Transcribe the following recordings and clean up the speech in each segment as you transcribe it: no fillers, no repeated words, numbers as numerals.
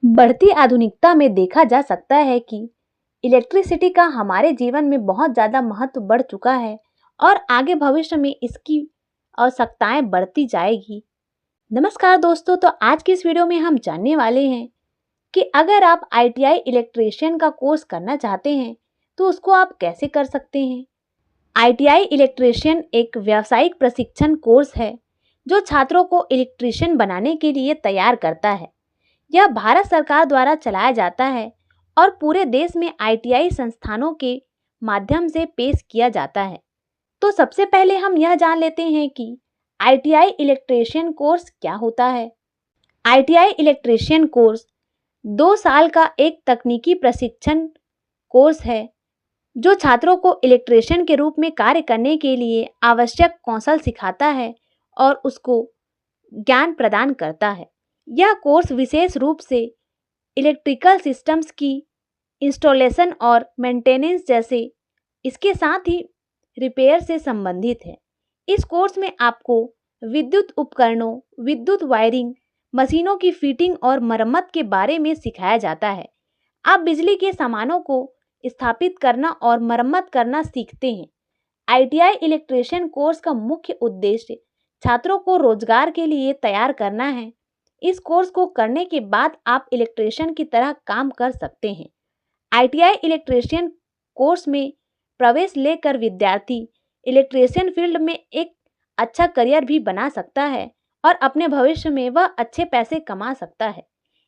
बढ़ती आधुनिकता में देखा जा सकता है कि इलेक्ट्रिसिटी का हमारे जीवन में बहुत ज़्यादा महत्व बढ़ चुका है और आगे भविष्य में इसकी आवश्यकताएं बढ़ती जाएगी। नमस्कार दोस्तों, तो आज की इस वीडियो में हम जानने वाले हैं कि अगर आप आईटीआई इलेक्ट्रीशियन का कोर्स करना चाहते हैं तो उसको आप कैसे कर सकते हैं। आईटीआई इलेक्ट्रीशियन एक व्यावसायिक प्रशिक्षण कोर्स है जो छात्रों को इलेक्ट्रीशियन बनाने के लिए तैयार करता है। यह भारत सरकार द्वारा चलाया जाता है और पूरे देश में आईटीआई संस्थानों के माध्यम से पेश किया जाता है। तो सबसे पहले हम यह जान लेते हैं कि आईटीआई इलेक्ट्रीशियन कोर्स क्या होता है। आईटीआई इलेक्ट्रीशियन कोर्स 2 साल का एक तकनीकी प्रशिक्षण कोर्स है जो छात्रों को इलेक्ट्रीशियन के रूप में कार्य करने के लिए आवश्यक कौशल सिखाता है और उसको ज्ञान प्रदान करता है। यह कोर्स विशेष रूप से इलेक्ट्रिकल सिस्टम्स की इंस्टॉलेशन और मेंटेनेंस जैसे इसके साथ ही रिपेयर से संबंधित है। इस कोर्स में आपको विद्युत उपकरणों, विद्युत वायरिंग, मशीनों की फिटिंग और मरम्मत के बारे में सिखाया जाता है। आप बिजली के सामानों को स्थापित करना और मरम्मत करना सीखते हैं। आईटीआई इलेक्ट्रीशियन कोर्स का मुख्य उद्देश्य छात्रों को रोजगार के लिए तैयार करना है। इस कोर्स को करने के बाद आप इलेक्ट्रीशियन की तरह काम कर सकते हैं। आईटीआई इलेक्ट्रीशियन कोर्स में प्रवेश लेकर विद्यार्थी इलेक्ट्रीशियन फील्ड में एक अच्छा करियर भी बना सकता है और अपने भविष्य में वह अच्छे पैसे कमा सकता है।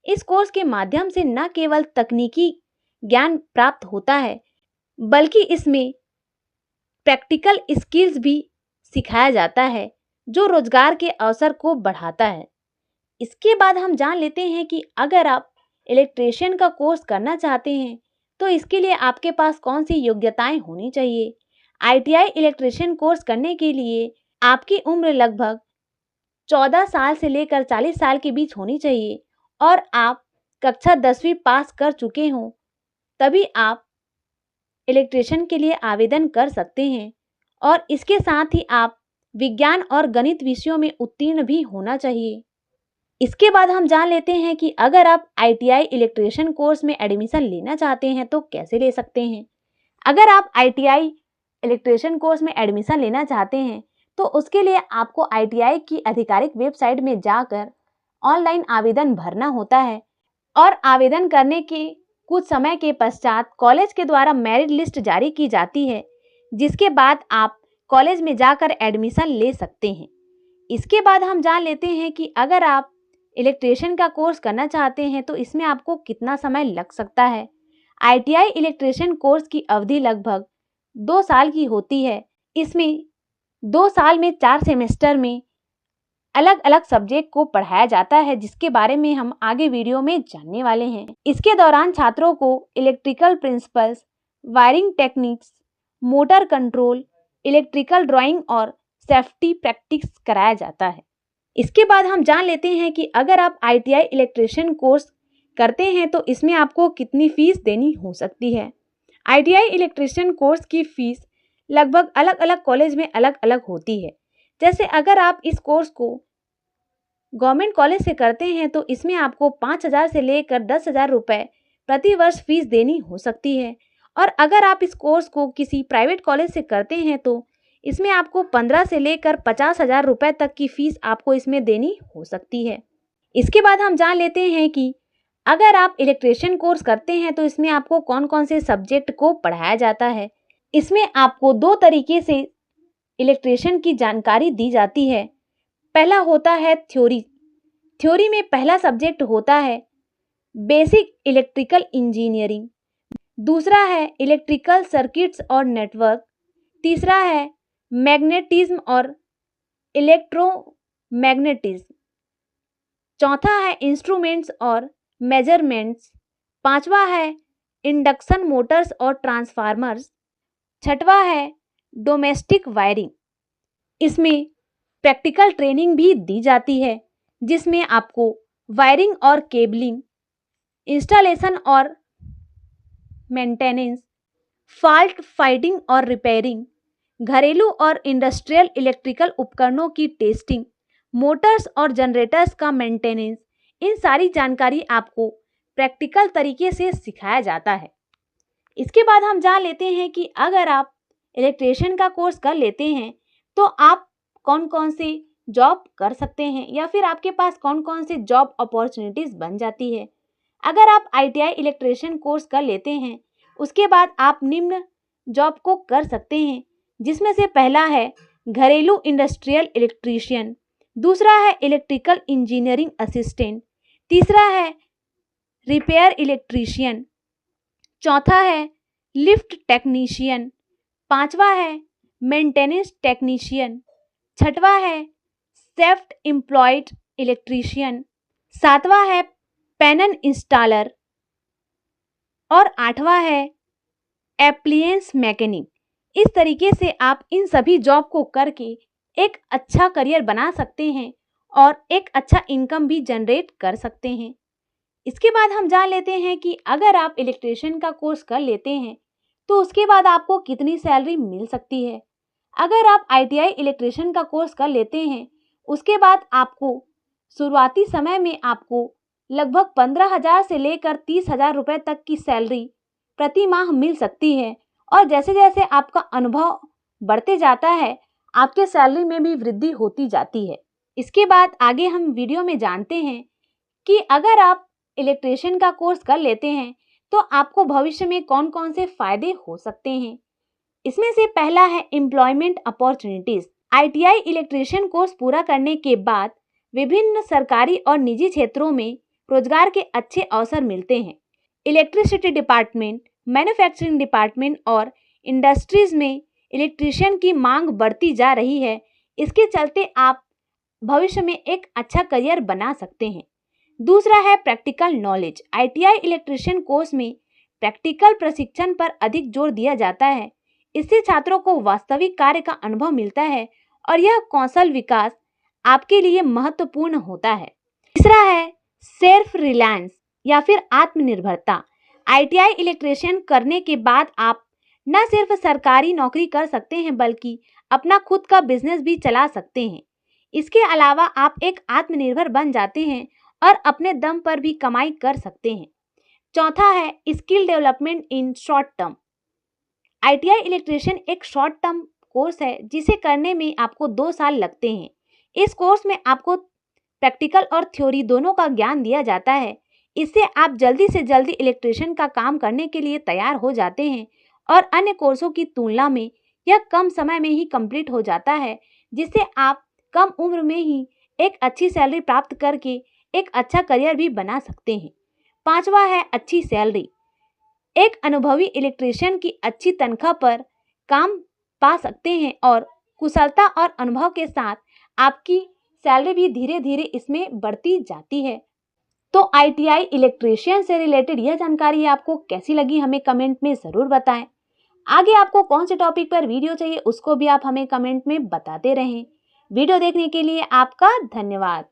इस कोर्स के माध्यम से न केवल तकनीकी ज्ञान प्राप्त होता है बल्कि इसमें प्रैक्टिकल स्किल्स भी सिखाया जाता है जो रोजगार के अवसर को बढ़ाता है। इसके बाद हम जान लेते हैं कि अगर आप इलेक्ट्रीशियन का कोर्स करना चाहते हैं तो इसके लिए आपके पास कौन सी योग्यताएं होनी चाहिए। आईटीआई इलेक्ट्रीशियन कोर्स करने के लिए आपकी उम्र लगभग 14 साल से लेकर 40 साल के बीच होनी चाहिए और आप कक्षा 10वीं पास कर चुके हों, तभी आप इलेक्ट्रीशियन के लिए आवेदन कर सकते हैं और इसके साथ ही आप विज्ञान और गणित विषयों में उत्तीर्ण भी होना चाहिए। इसके बाद हम जान लेते हैं कि अगर आप आईटीआई इलेक्ट्रीशियन कोर्स में एडमिशन लेना चाहते हैं तो कैसे ले सकते हैं। अगर आप आईटीआई इलेक्ट्रीशियन कोर्स में एडमिशन लेना चाहते हैं तो उसके लिए आपको आईटीआई की आधिकारिक वेबसाइट में जाकर ऑनलाइन आवेदन भरना होता है और आवेदन करने के कुछ समय के पश्चात कॉलेज के द्वारा मेरिट लिस्ट जारी की जाती है, जिसके बाद आप कॉलेज में जाकर एडमिशन ले सकते हैं। इसके बाद हम जान लेते हैं कि अगर आप इलेक्ट्रीशियन का कोर्स करना चाहते हैं तो इसमें आपको कितना समय लग सकता है। आईटीआई इलेक्ट्रीशियन कोर्स की अवधि लगभग 2 साल की होती है। इसमें 2 साल में 4 सेमेस्टर में अलग अलग सब्जेक्ट को पढ़ाया जाता है, जिसके बारे में हम आगे वीडियो में जानने वाले हैं। इसके दौरान छात्रों को electrical principles, wiring techniques, motor control, electrical drawing और सेफ्टी प्रैक्टिस कराया जाता है। इसके बाद हम जान लेते हैं कि अगर आप आईटीआई इलेक्ट्रीशियन कोर्स करते हैं तो इसमें आपको कितनी फीस देनी हो सकती है। आईटीआई इलेक्ट्रीशियन कोर्स की फीस लगभग अलग अलग कॉलेज में अलग अलग होती है। जैसे अगर आप इस कोर्स को गवर्नमेंट कॉलेज से करते हैं तो इसमें आपको 5,000 से लेकर 10,000 रुपये प्रति वर्ष फीस देनी हो सकती है और अगर आप इस कोर्स को किसी प्राइवेट कॉलेज से करते हैं तो इसमें आपको 15 से लेकर 50,000 रुपये तक की फीस आपको इसमें देनी हो सकती है। इसके बाद हम जान लेते हैं कि अगर आप इलेक्ट्रीशियन कोर्स करते हैं तो इसमें आपको कौन कौन से सब्जेक्ट को पढ़ाया जाता है। इसमें आपको 2 तरीके से इलेक्ट्रीशियन की जानकारी दी जाती है। पहला होता है थ्योरी। थ्योरी में पहला सब्जेक्ट होता है बेसिक इलेक्ट्रिकल इंजीनियरिंग, दूसरा है इलेक्ट्रिकल सर्किट्स और नेटवर्क, तीसरा है मैग्नेटिज्म और इलेक्ट्रोमैग्नेटिज्म, चौथा है इंस्ट्रूमेंट्स और मेजरमेंट्स, पांचवा है इंडक्शन मोटर्स और ट्रांसफार्मर्स, छठवा है डोमेस्टिक वायरिंग। इसमें प्रैक्टिकल ट्रेनिंग भी दी जाती है जिसमें आपको वायरिंग और केबलिंग, इंस्टॉलेशन और मेंटेनेंस, फॉल्ट फाइंडिंग और रिपेयरिंग, घरेलू और इंडस्ट्रियल इलेक्ट्रिकल उपकरणों की टेस्टिंग, मोटर्स और जनरेटर्स का मेंटेनेंस, इन सारी जानकारी आपको प्रैक्टिकल तरीके से सिखाया जाता है। इसके बाद हम जान लेते हैं कि अगर आप इलेक्ट्रिशियन का कोर्स कर लेते हैं तो आप कौन कौन से जॉब कर सकते हैं या फिर आपके पास कौन कौन से जॉब अपॉर्चुनिटीज़ बन जाती है। अगर आप ITI इलेक्ट्रिशियन कोर्स कर लेते हैं उसके बाद आप निम्न जॉब को कर सकते हैं, जिसमें से पहला है घरेलू इंडस्ट्रियल इलेक्ट्रीशियन, दूसरा है इलेक्ट्रिकल इंजीनियरिंग असिस्टेंट, तीसरा है रिपेयर इलेक्ट्रीशियन, चौथा है लिफ्ट टेक्नीशियन, पांचवा है मेंटेनेंस टेक्नीशियन, छठवा है सेल्फ एम्प्लॉयड इलेक्ट्रीशियन, सातवां है पैनल इंस्टॉलर और आठवां है एप्लायंस मैकेनिक। इस तरीके से आप इन सभी जॉब को करके एक अच्छा करियर बना सकते हैं और एक अच्छा इनकम भी जनरेट कर सकते हैं। इसके बाद हम जान लेते हैं कि अगर आप इलेक्ट्रिशियन का कोर्स कर लेते हैं तो उसके बाद आपको कितनी सैलरी मिल सकती है। अगर आप ITI इलेक्ट्रिशियन का कोर्स कर लेते हैं उसके बाद आपको शुरुआती समय में आपको लगभग 15,000 से लेकर 30,000 रुपये तक की सैलरी प्रति माह मिल सकती है और जैसे जैसे आपका अनुभव बढ़ते जाता है आपके सैलरी में भी वृद्धि होती जाती है। इसके बाद आगे हम वीडियो में जानते हैं कि अगर आप इलेक्ट्रिशियन का कोर्स कर लेते हैं तो आपको भविष्य में कौन कौन से फायदे हो सकते हैं। इसमें से पहला है employment opportunities. ITI electrician course पूरा करने के बाद विभिन्न सरकारी और निजी क्षेत्रों में रोजगार के अच्छे अवसर मिलते हैं। इलेक्ट्रिसिटी डिपार्टमेंट, मैन्युफैक्चरिंग डिपार्टमेंट और इंडस्ट्रीज में इलेक्ट्रिशियन की मांग बढ़ती जा रही है। इसके चलते आप भविष्य में एक अच्छा करियर बना सकते हैं। दूसरा है practical knowledge. ITI electrician course में प्रैक्टिकल प्रशिक्षण पर अधिक जोर दिया जाता है। इससे छात्रों को वास्तविक कार्य का अनुभव मिलता है और यह कौशल विकास आपके लिए महत्वपूर्ण होता है। तीसरा है सेल्फ रिलायंस या फिर आत्मनिर्भरता। ITI इलेक्ट्रिशियन करने के बाद आप न सिर्फ सरकारी नौकरी कर सकते हैं बल्कि अपना खुद का बिजनेस भी चला सकते हैं। इसके अलावा आप एक आत्मनिर्भर बन जाते हैं और अपने दम पर भी कमाई कर सकते हैं। चौथा है skill development in short term. ITI electrician एक शॉर्ट टर्म कोर्स है जिसे करने में आपको 2 साल लगते हैं। इस कोर्स में आपको प्रैक्टिकल और थ्योरी दोनों का ज्ञान दिया जाता है। इससे आप जल्दी से जल्दी इलेक्ट्रिशियन का काम करने के लिए तैयार हो जाते हैं और अन्य कोर्सों की तुलना में यह कम समय में ही कंप्लीट हो जाता है, जिससे आप कम उम्र में ही एक अच्छी सैलरी प्राप्त करके एक अच्छा करियर भी बना सकते हैं। पांचवा है अच्छी सैलरी। एक अनुभवी इलेक्ट्रिशियन की अच्छी तनख्वाह पर काम पा सकते हैं और कुशलता और अनुभव के साथ आपकी सैलरी भी धीरे धीरे इसमें बढ़ती जाती है। तो ITI इलेक्ट्रिशियन से रिलेटेड यह जानकारी आपको कैसी लगी हमें कमेंट में ज़रूर बताएं। आगे आपको कौन से टॉपिक पर वीडियो चाहिए उसको भी आप हमें कमेंट में बताते रहें। वीडियो देखने के लिए आपका धन्यवाद।